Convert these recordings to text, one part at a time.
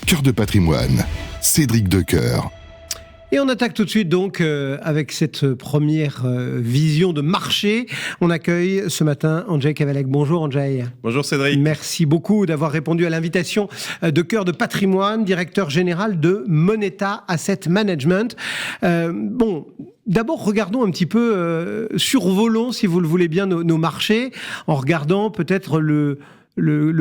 Cœur de patrimoine, Cédric Decoeur. Et on attaque tout de suite donc avec cette première vision de marché. On accueille ce matin Andrzej Kawalek. Bonjour Andrzej. Bonjour Cédric. Merci beaucoup d'avoir répondu à l'invitation de Cœur de patrimoine, directeur général de Moneta Asset Management. D'abord, regardons un petit peu, survolons si vous le voulez bien, nos marchés, en regardant peut-être le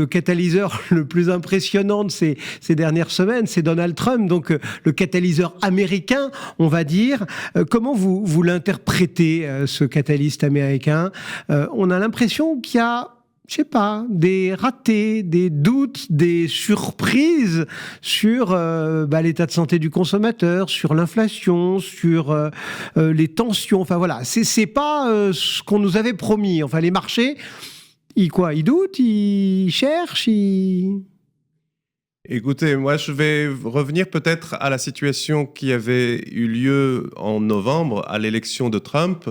catalyseur le plus impressionnant de ces dernières semaines, c'est Donald Trump, donc le catalyseur américain, on va dire. Comment vous l'interprétez, ce catalyste américain ? On a l'impression qu'il y a, je sais pas, des ratés, des doutes, des surprises sur l'état de santé du consommateur, sur l'inflation, sur les tensions. Enfin voilà, c'est pas ce qu'on nous avait promis. Enfin, les marchés, ils doutent, ils cherchent, Écoutez, moi je vais revenir peut-être à la situation qui avait eu lieu en novembre à l'élection de Trump.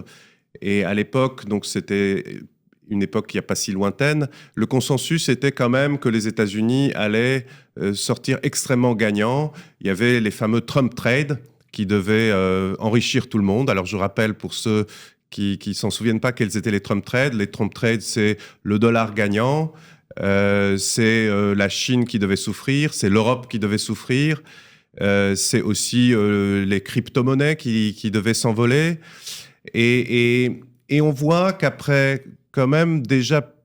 Et à l'époque, donc c'était une époque qui n'est pas si lointaine, le consensus était quand même que les États-Unis allaient sortir extrêmement gagnants. Il y avait les fameux Trump Trade qui devaient enrichir tout le monde. Alors je rappelle pour ceux qui s'en souviennent pas quels étaient les Trump Trades. Les Trump Trades, c'est le dollar gagnant, c'est la Chine qui devait souffrir, c'est l'Europe qui devait souffrir, c'est aussi les crypto-monnaies qui devaient s'envoler. Et on voit qu'après quand même déjà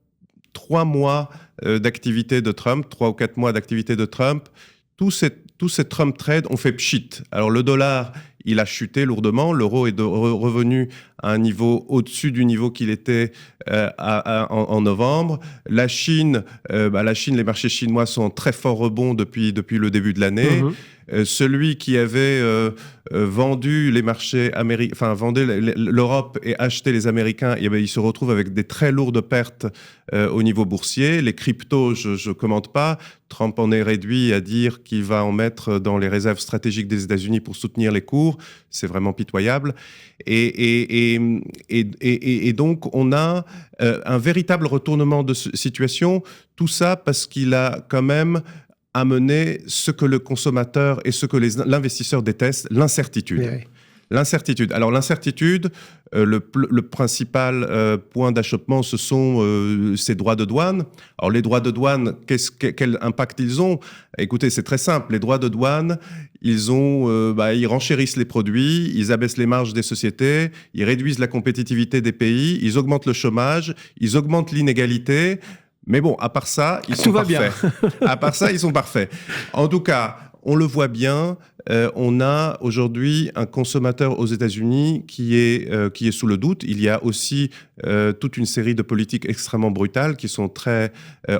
3 mois d'activité de Trump, 3 ou 4 mois d'activité de Trump, tous ces Trump Trades ont fait pchit. Alors le dollar, il a chuté lourdement, l'euro est revenu à un niveau au-dessus du niveau qu'il était en novembre. La Chine, les marchés chinois sont en très fort rebond depuis le début de l'année. Celui qui avait vendu les marchés américains, vendait l'Europe et acheté les Américains, il se retrouve avec des très lourdes pertes au niveau boursier. Les cryptos, je commente pas. Trump en est réduit à dire qu'il va en mettre dans les réserves stratégiques des États-Unis pour soutenir les cours. C'est vraiment pitoyable. Et donc, on a un véritable retournement de situation. Tout ça parce qu'il a quand même amené ce que le consommateur et ce que l'investisseur déteste, l'incertitude. Oui. L'incertitude. Alors l'incertitude, le principal point d'achoppement, ce sont ces droits de douane. Alors les droits de douane, quel impact ils ont ? Écoutez, c'est très simple. Les droits de douane, ils renchérissent les produits, ils abaissent les marges des sociétés, ils réduisent la compétitivité des pays, ils augmentent le chômage, ils augmentent l'inégalité. Mais bon, à part ça, ils sont parfaits. À part ça, ils sont parfaits. En tout cas, on le voit bien, on a aujourd'hui un consommateur aux États-Unis qui est sous le doute. Il y a aussi toute une série de politiques extrêmement brutales qui sont très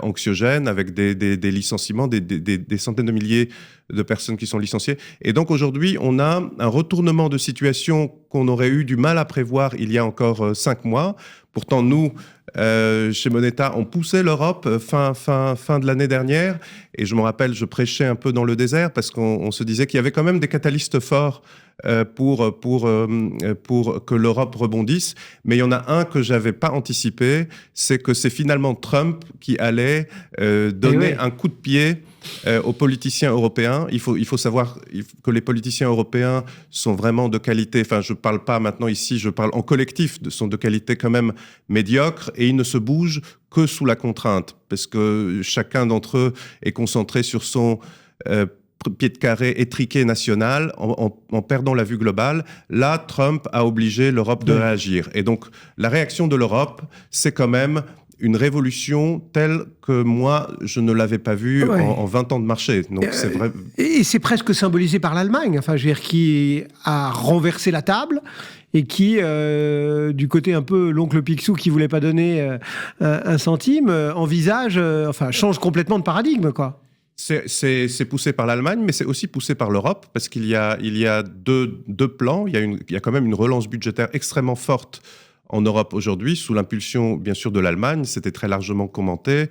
anxiogènes, avec des licenciements, des centaines de milliers de personnes qui sont licenciées. Et donc aujourd'hui, on a un retournement de situation qu'on aurait eu du mal à prévoir il y a encore 5 mois. Pourtant, nous, chez Moneta, on poussait l'Europe fin de l'année dernière. Et je me rappelle, je prêchais un peu dans le désert parce qu'on se disait qu'il y avait quand même des catalystes forts pour que l'Europe rebondisse. Mais il y en a un que j'avais pas anticipé, c'est que c'est finalement Trump qui allait donner un coup de pied aux politiciens européens. Il faut savoir que les politiciens européens sont vraiment de qualité, enfin je parle pas maintenant ici, je parle en collectif, sont de qualité quand même médiocre, et ils ne se bougent que sous la contrainte, parce que chacun d'entre eux est concentré sur son pied de carré étriqué national en perdant la vue globale. Là, Trump a obligé l'Europe de réagir. Et donc, la réaction de l'Europe, c'est quand même une révolution telle que moi, je ne l'avais pas vue en 20 ans de marché. Donc, c'est vrai. Et c'est presque symbolisé par l'Allemagne, enfin, je veux dire, qui a renversé la table et qui, du côté un peu l'oncle Picsou qui voulait pas donner un centime, change complètement de paradigme, quoi. C'est poussé par l'Allemagne, mais c'est aussi poussé par l'Europe, parce qu'il y a deux plans. Il y a quand même une relance budgétaire extrêmement forte en Europe aujourd'hui, sous l'impulsion, bien sûr, de l'Allemagne. C'était très largement commenté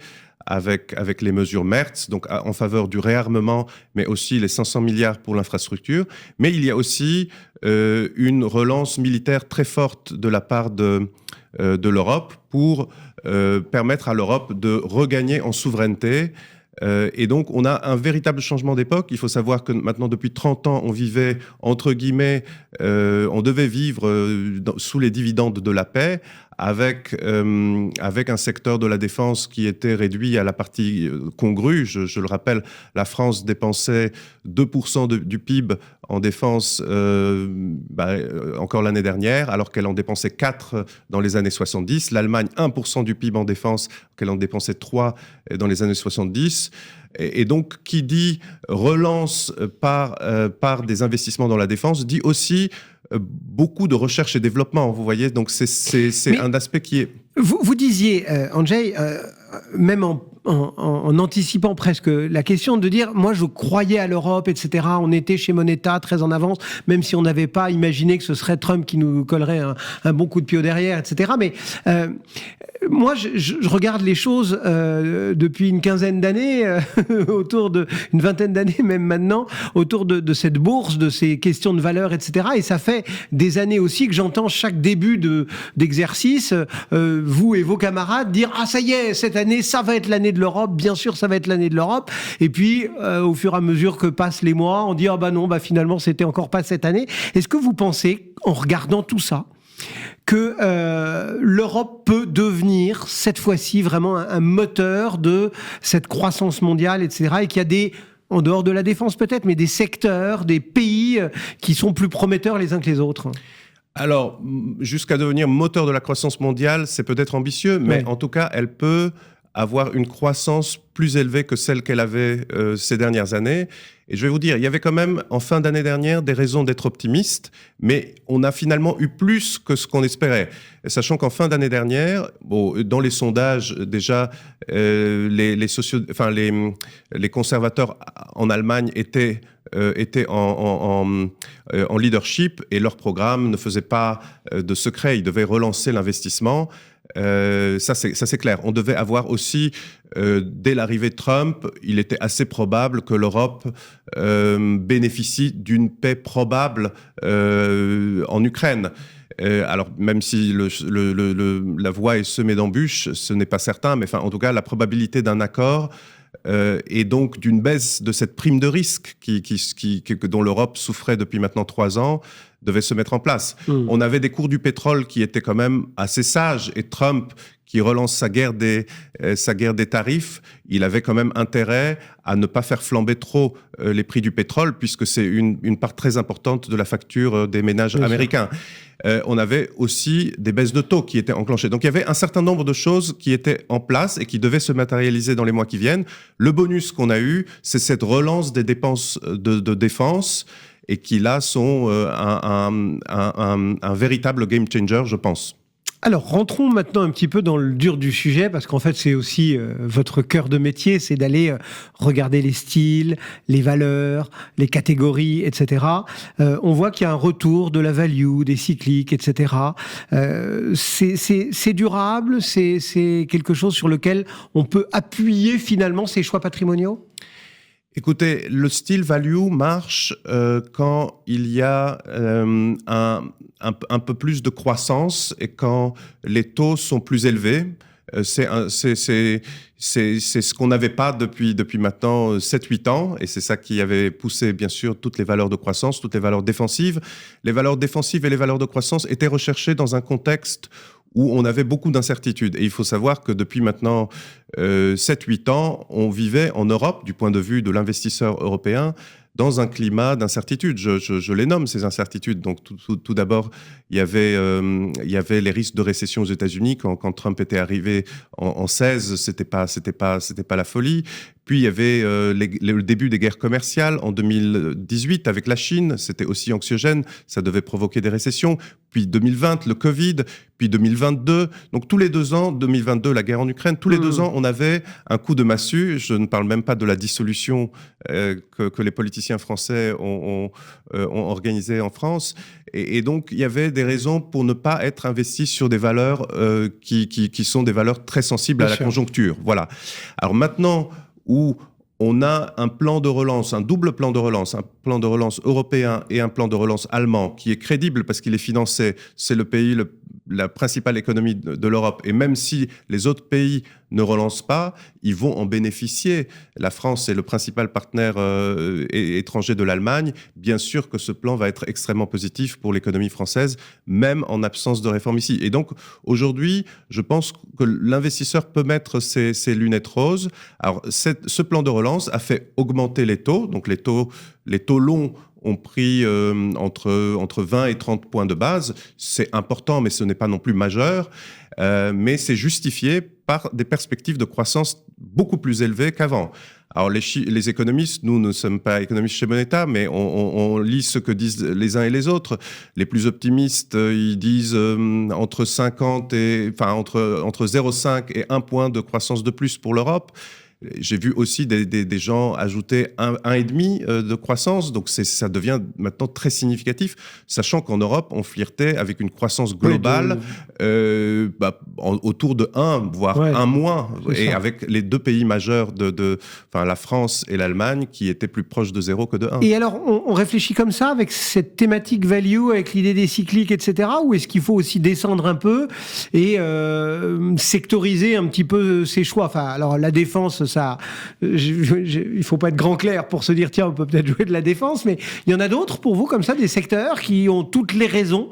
avec les mesures Merz, donc en faveur du réarmement, mais aussi les 500 milliards pour l'infrastructure. Mais il y a aussi une relance militaire très forte de la part de l'Europe pour permettre à l'Europe de regagner en souveraineté. Et donc, on a un véritable changement d'époque. Il faut savoir que maintenant, depuis 30 ans, on vivait, entre guillemets, on devait vivre sous les dividendes de la paix, avec un secteur de la défense qui était réduit à la partie congrue. Je le rappelle, la France dépensait 2% du PIB en défense encore l'année dernière, alors qu'elle en dépensait 4 dans les années 70. L'Allemagne, 1% du PIB en défense, qu'elle en dépensait 3 dans les années 70. Et donc, qui dit relance par des investissements dans la défense, dit aussi beaucoup de recherche et développement, vous voyez. Donc, c'est un aspect qui est... Vous disiez, Andrzej, même en anticipant presque la question, de dire, moi je croyais à l'Europe, etc. On était chez Moneta très en avance, même si on n'avait pas imaginé que ce serait Trump qui nous collerait un bon coup de pied au derrière, etc. Mais moi, je regarde les choses depuis une quinzaine d'années, une vingtaine d'années même maintenant, autour de cette bourse, de ces questions de valeur, etc. Et ça fait des années aussi que j'entends chaque début d'exercice, vous et vos camarades dire « Ah, ça y est, cette année, ça va être l'année de l'Europe, bien sûr, ça va être l'année de l'Europe. » Et puis, au fur et à mesure que passent les mois, on dit « Ah bah non, finalement, c'était encore pas cette année. » Est-ce que vous pensez, en regardant tout ça, que l'Europe peut devenir, cette fois-ci, vraiment un moteur de cette croissance mondiale, etc. et qu'il y a des, en dehors de la défense peut-être, mais des secteurs, des pays qui sont plus prometteurs les uns que les autres? Alors, jusqu'à devenir moteur de la croissance mondiale, c'est peut-être ambitieux, mais en tout cas, elle peut avoir une croissance plus élevée que celle qu'elle avait ces dernières années. Et je vais vous dire, il y avait quand même, en fin d'année dernière, des raisons d'être optimiste, mais on a finalement eu plus que ce qu'on espérait. Sachant qu'en fin d'année dernière, dans les sondages, déjà, les conservateurs en Allemagne étaient en leadership et leur programme ne faisait pas de secret. Ils devaient relancer l'investissement. Ça c'est clair. On devait avoir aussi, dès l'arrivée de Trump, il était assez probable que l'Europe bénéficie d'une paix probable en Ukraine. Alors, même si la voie est semée d'embûches, ce n'est pas certain, mais en tout cas, la probabilité d'un accord et donc d'une baisse de cette prime de risque dont l'Europe souffrait depuis maintenant 3 ans, devait se mettre en place. On avait des cours du pétrole qui étaient quand même assez sages, et Trump, qui relance sa guerre des tarifs, il avait quand même intérêt à ne pas faire flamber trop les prix du pétrole, puisque c'est une part très importante de la facture des ménages américains. On avait aussi des baisses de taux qui étaient enclenchées. Donc il y avait un certain nombre de choses qui étaient en place et qui devaient se matérialiser dans les mois qui viennent. Le bonus qu'on a eu, c'est cette relance des dépenses de défense, et qui là sont un véritable game changer, je pense. Alors, rentrons maintenant un petit peu dans le dur du sujet, parce qu'en fait, c'est aussi votre cœur de métier, c'est d'aller regarder les styles, les valeurs, les catégories, etc. On voit qu'il y a un retour de la value, des cycliques, etc. C'est durable, c'est quelque chose sur lequel on peut appuyer finalement ces choix patrimoniaux ? Écoutez, le style value marche quand il y a un peu plus de croissance et quand les taux sont plus élevés. C'est ce qu'on n'avait pas depuis maintenant 7-8 ans, et c'est ça qui avait poussé bien sûr toutes les valeurs de croissance, toutes les valeurs défensives. Les valeurs défensives et les valeurs de croissance étaient recherchées dans un contexte où on avait beaucoup d'incertitudes. Et il faut savoir que depuis maintenant 7-8 ans, on vivait en Europe, du point de vue de l'investisseur européen, dans un climat d'incertitude. Je les nomme, ces incertitudes. Donc, tout d'abord, il y avait les risques de récession aux États-Unis. Quand Trump était arrivé en 2016, c'était pas la folie. Puis, il y avait le début des guerres commerciales en 2018 avec la Chine. C'était aussi anxiogène. Ça devait provoquer des récessions. Puis 2020, le Covid. Puis 2022. Donc, tous les 2 ans, 2022, la guerre en Ukraine. Tous les 2 ans, on avait un coup de massue. Je ne parle même pas de la dissolution que les politiciens français ont organisée en France. Et donc, il y avait des raisons pour ne pas être investi sur des valeurs qui sont des valeurs très sensibles à la conjoncture. Voilà. Alors maintenant, où on a un plan de relance, un double plan de relance, un plan de relance européen et un plan de relance allemand qui est crédible parce qu'il est financé. C'est le pays la principale économie de l'Europe. Et même si les autres pays ne relancent pas, ils vont en bénéficier. La France est le principal partenaire étranger de l'Allemagne. Bien sûr que ce plan va être extrêmement positif pour l'économie française, même en absence de réforme ici. Et donc, aujourd'hui, je pense que l'investisseur peut mettre ses lunettes roses. Alors, ce plan de relance a fait augmenter les taux. Donc, les taux longs ont pris entre 20 et 30 points de base. C'est important, mais ce n'est pas non plus majeur. Mais c'est justifié par des perspectives de croissance beaucoup plus élevées qu'avant. Alors les économistes, nous ne sommes pas économistes chez Moneta, mais on lit ce que disent les uns et les autres. Les plus optimistes, ils disent entre 0,5 et 1 point de croissance de plus pour l'Europe. J'ai vu aussi des gens ajouter 1,5 de croissance, donc ça devient maintenant très significatif, sachant qu'en Europe, on flirtait avec une croissance globale autour de 1, voire 1 moins, et avec les deux pays majeurs la France et l'Allemagne qui étaient plus proches de 0 que de 1. Et alors, on réfléchit comme ça, avec cette thématique value, avec l'idée des cycliques, etc., ou est-ce qu'il faut aussi descendre un peu et sectoriser un petit peu ses choix? Enfin, alors la défense, il faut pas être grand clair pour se dire tiens, on peut peut-être jouer de la défense, mais il y en a d'autres pour vous comme ça, des secteurs qui ont toutes les raisons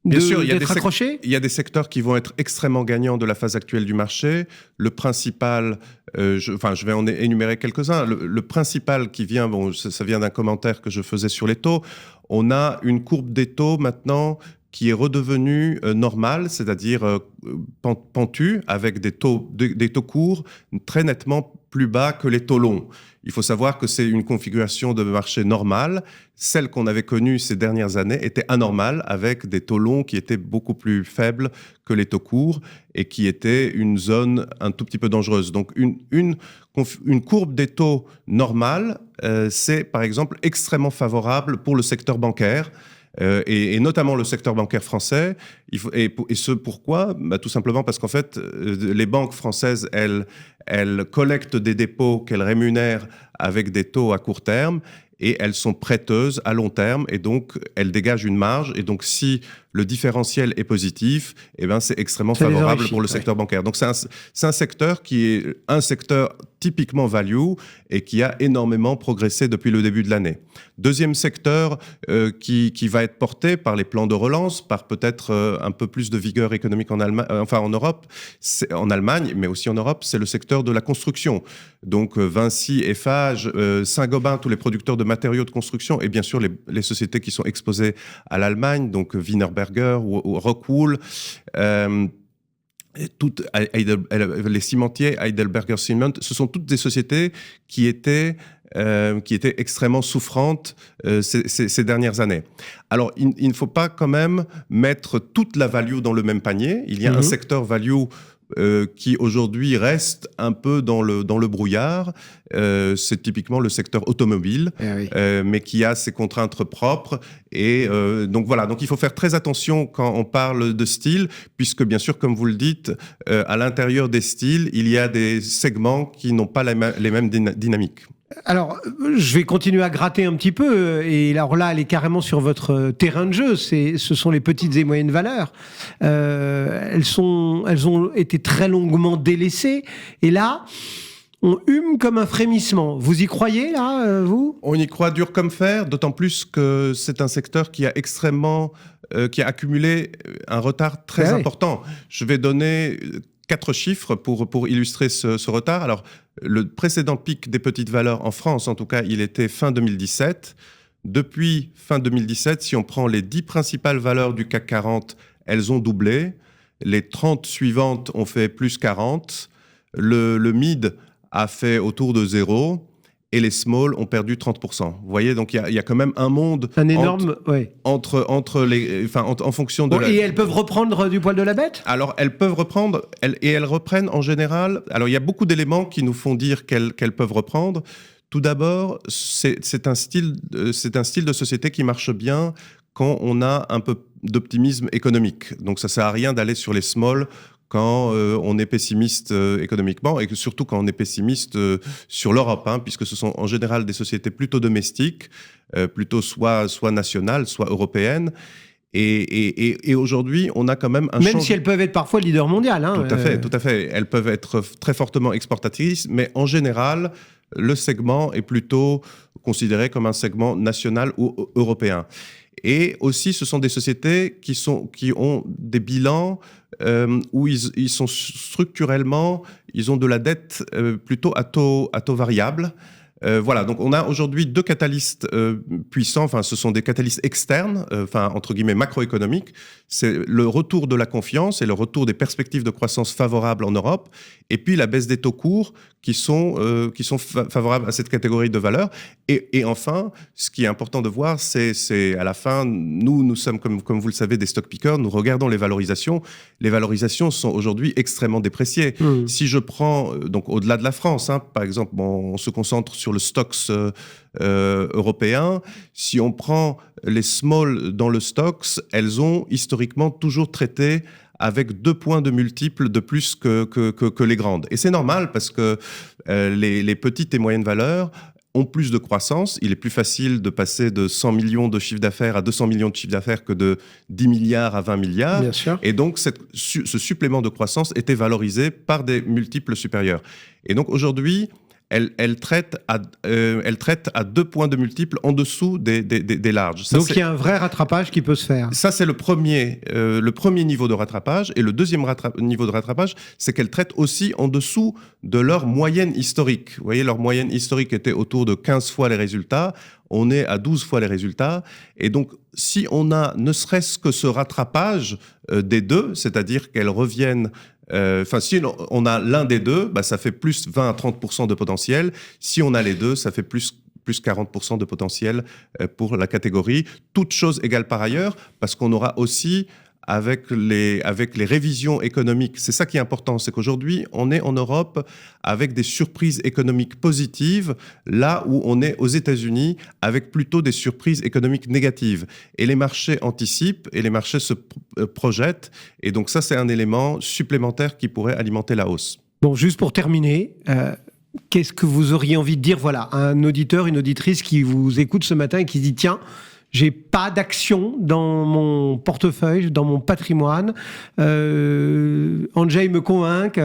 d'être accrochés? Il y a des secteurs qui vont être extrêmement gagnants de la phase actuelle du marché. Le principal, je vais en énumérer quelques-uns. Le principal qui vient, ça vient d'un commentaire que je faisais sur les taux. On a une courbe des taux maintenant qui est redevenue normale, c'est-à-dire pentue, avec des taux courts très nettement plus bas que les taux longs. Il faut savoir que c'est une configuration de marché normale. Celle qu'on avait connue ces dernières années était anormale, avec des taux longs qui étaient beaucoup plus faibles que les taux courts et qui étaient une zone un tout petit peu dangereuse. Donc une courbe des taux normale, c'est par exemple extrêmement favorable pour le secteur bancaire. Et notamment le secteur bancaire français. Et ce pourquoi ? Tout simplement parce qu'en fait, les banques françaises, elles collectent des dépôts qu'elles rémunèrent avec des taux à court terme, et elles sont prêteuses à long terme, et donc elles dégagent une marge. Et donc si le différentiel est positif, c'est extrêmement favorable pour le secteur bancaire. Donc c'est un secteur qui est un secteur typiquement value et qui a énormément progressé depuis le début de l'année. Deuxième secteur qui va être porté par les plans de relance, par peut-être un peu plus de vigueur économique en Europe, en Allemagne, mais aussi en Europe, c'est le secteur de la construction. Donc Vinci, Eiffage, Saint-Gobain, tous les producteurs de matériaux de construction, et bien sûr les sociétés qui sont exposées à l'Allemagne, donc Wienerberger ou Rockwool, les cimentiers, Heidelberger Cement, ce sont toutes des sociétés qui étaient extrêmement souffrantes ces dernières années. Alors, il ne faut pas quand même mettre toute la value dans le même panier. Il y a un secteur value qui aujourd'hui reste un peu dans le brouillard. C'est typiquement le secteur automobile, mais qui a ses contraintes propres. Et donc voilà, donc il faut faire très attention quand on parle de style, puisque bien sûr, comme vous le dites, à l'intérieur des styles, il y a des segments qui n'ont pas les mêmes dynamiques. Alors, je vais continuer à gratter un petit peu, et alors là, elle est carrément sur votre terrain de jeu. Ce sont les petites et moyennes valeurs. Elles ont été très longuement délaissées, et là, on hume comme un frémissement. Vous y croyez, là, vous ? On y croit dur comme fer, d'autant plus que c'est un secteur qui a qui a accumulé un retard très important. Je vais donner 4 chiffres pour illustrer ce retard. Alors, le précédent pic des petites valeurs en France, en tout cas, il était fin 2017. Depuis fin 2017, si on prend les 10 principales valeurs du CAC 40, elles ont doublé. Les 30 suivantes ont fait plus 40. Le mid a fait autour de 0. Et les small ont perdu 30%. Vous voyez, donc il y a quand même un monde en fonction de Et elles peuvent reprendre du poil de la bête ? Alors, elles peuvent reprendre, elles reprennent en général. Alors, il y a beaucoup d'éléments qui nous font dire qu'elles peuvent reprendre. Tout d'abord, c'est un style de société qui marche bien quand on a un peu d'optimisme économique. Donc, ça ne sert à rien d'aller sur les small quand on est pessimiste économiquement, et surtout quand on est pessimiste sur l'Europe, puisque ce sont en général des sociétés plutôt domestiques, plutôt soit nationales, soit européennes. Et aujourd'hui, on a quand même un Même changement. si elles peuvent être parfois leader mondial. Hein, Tout à fait. Elles peuvent être très fortement exportatrices, mais en général, le segment est plutôt considéré comme un segment national ou européen. Et aussi, ce sont des sociétés qui ont des bilans où ils sont structurellement, ils ont de la dette plutôt à taux variable. Voilà, donc on a aujourd'hui deux catalystes puissants, enfin ce sont des catalystes externes, entre guillemets macroéconomiques. C'est le retour de la confiance et le retour des perspectives de croissance favorables en Europe, et puis la baisse des taux courts qui sont favorables à cette catégorie de valeurs. Et enfin, ce qui est important de voir, c'est à la fin, nous sommes, comme vous le savez, des stock pickers, nous regardons les valorisations. Les valorisations sont aujourd'hui extrêmement dépréciées. Si je prends, donc au-delà de la France, par exemple, on se concentre sur le Stoxx européen. Si on prend les small dans le Stoxx, elles ont historiquement toujours traité avec 2 points de multiples de plus que les grandes. Et c'est normal parce que les petites et moyennes valeurs ont plus de croissance. Il est plus facile de passer de 100 millions de chiffre d'affaires à 200 millions de chiffre d'affaires que de 10 milliards à 20 milliards. Bien sûr. Et donc, ce supplément de croissance était valorisé par des multiples supérieurs. Et donc, aujourd'hui, elle traite à 2 points de multiples en dessous des larges. Ça, donc il y a un vrai rattrapage qui peut se faire. Ça, c'est le premier niveau de rattrapage. Et le deuxième niveau de rattrapage, c'est qu'elle traite aussi en dessous de leur moyenne historique. Vous voyez, leur moyenne historique était autour de 15 fois les résultats. On est à 12 fois les résultats. Et donc, si on a ne serait-ce que ce rattrapage des deux, c'est-à-dire qu'elles reviennent... si on a l'un des deux, ça fait plus 20 à 30% de potentiel. Si on a les deux, ça fait plus 40% de potentiel pour la catégorie. Toutes choses égales par ailleurs, parce qu'on aura aussi, avec les révisions économiques, c'est ça qui est important, c'est qu'aujourd'hui, on est en Europe avec des surprises économiques positives, là où on est aux États-Unis avec plutôt des surprises économiques négatives. Et les marchés anticipent et les marchés se projettent. Et donc ça, c'est un élément supplémentaire qui pourrait alimenter la hausse. Bon, juste pour terminer, qu'est-ce que vous auriez envie de dire, voilà, à un auditeur, une auditrice qui vous écoute ce matin et qui se dit, tiens, j'ai pas d'action dans mon portefeuille, dans mon patrimoine. Andrzej me convainc.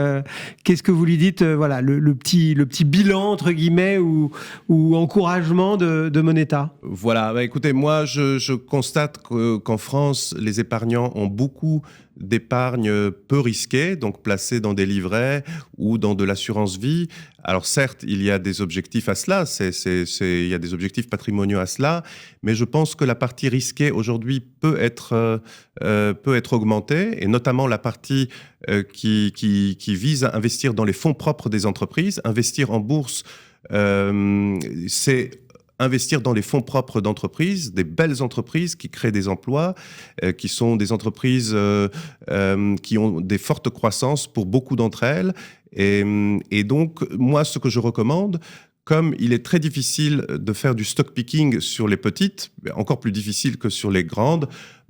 Qu'est-ce que vous lui dites, voilà, le petit bilan entre guillemets ou encouragement de Moneta? Voilà, écoutez, moi je constate qu'en France, les épargnants ont beaucoup d'épargne peu risquée, donc placée dans des livrets ou dans de l'assurance vie. Alors certes, il y a des objectifs à cela, il y a des objectifs patrimoniaux à cela, mais je pense que la partie risquée aujourd'hui peut être augmentée, et notamment la partie qui vise à investir dans les fonds propres des entreprises. Investir en bourse, c'est investir dans les fonds propres d'entreprises, des belles entreprises qui créent des emplois, qui sont des entreprises qui ont des fortes croissances pour beaucoup d'entre elles. Et donc, moi, ce que je recommande, comme il est très difficile de faire du stock picking sur les petites, encore plus difficile que sur les grandes,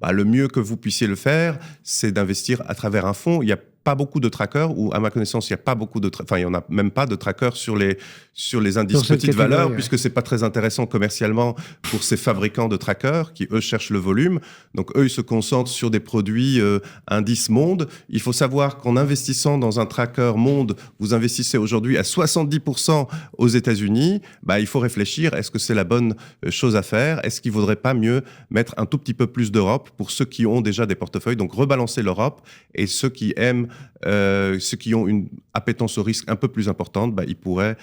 le mieux que vous puissiez le faire, c'est d'investir à travers un fonds. Il n'y a pas beaucoup de trackers, ou à ma connaissance, il n'y a pas beaucoup il n'y en a même pas de trackers sur les indices petites valeurs, puisque c'est pas très intéressant commercialement pour ces fabricants de trackers qui, eux, cherchent le volume. Donc, eux, ils se concentrent sur des produits indices monde. Il faut savoir qu'en investissant dans un tracker monde, vous investissez aujourd'hui à 70% aux États-Unis. Il faut réfléchir, est-ce que c'est la bonne chose à faire? Est-ce qu'il ne vaudrait pas mieux mettre un tout petit peu plus d'Europe pour ceux qui ont déjà des portefeuilles? Donc, rebalancer l'Europe, et ceux qui aiment ceux qui ont une appétence au risque un peu plus importante, ils pourraient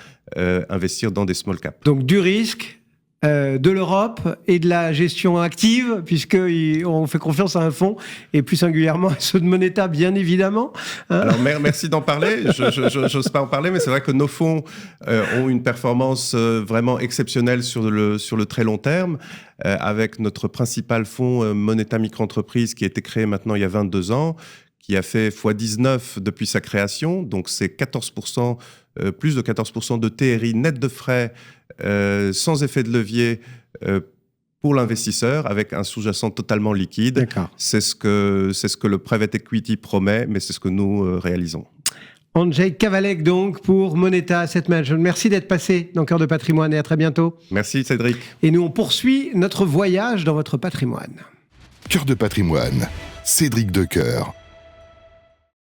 investir dans des small caps. Donc du risque, de l'Europe et de la gestion active, puisqu'on fait confiance à un fonds, et plus singulièrement à ceux de Moneta, bien évidemment. Alors merci d'en parler, je n'ose pas en parler, mais c'est vrai que nos fonds ont une performance vraiment exceptionnelle sur le très long terme, avec notre principal fonds Moneta Micro-entreprise qui a été créé maintenant il y a 22 ans, qui a fait x19 depuis sa création, donc c'est 14%, plus de 14% de TRI net de frais, sans effet de levier pour l'investisseur, avec un sous-jacent totalement liquide. D'accord. C'est ce que le private equity promet, mais c'est ce que nous réalisons. Andrzej Kawalek donc pour Moneta Asset Management. Merci d'être passé dans Cœur de Patrimoine et à très bientôt. Merci Cédric. Et nous on poursuit notre voyage dans votre patrimoine. Cœur de patrimoine, Cédric Decoeur.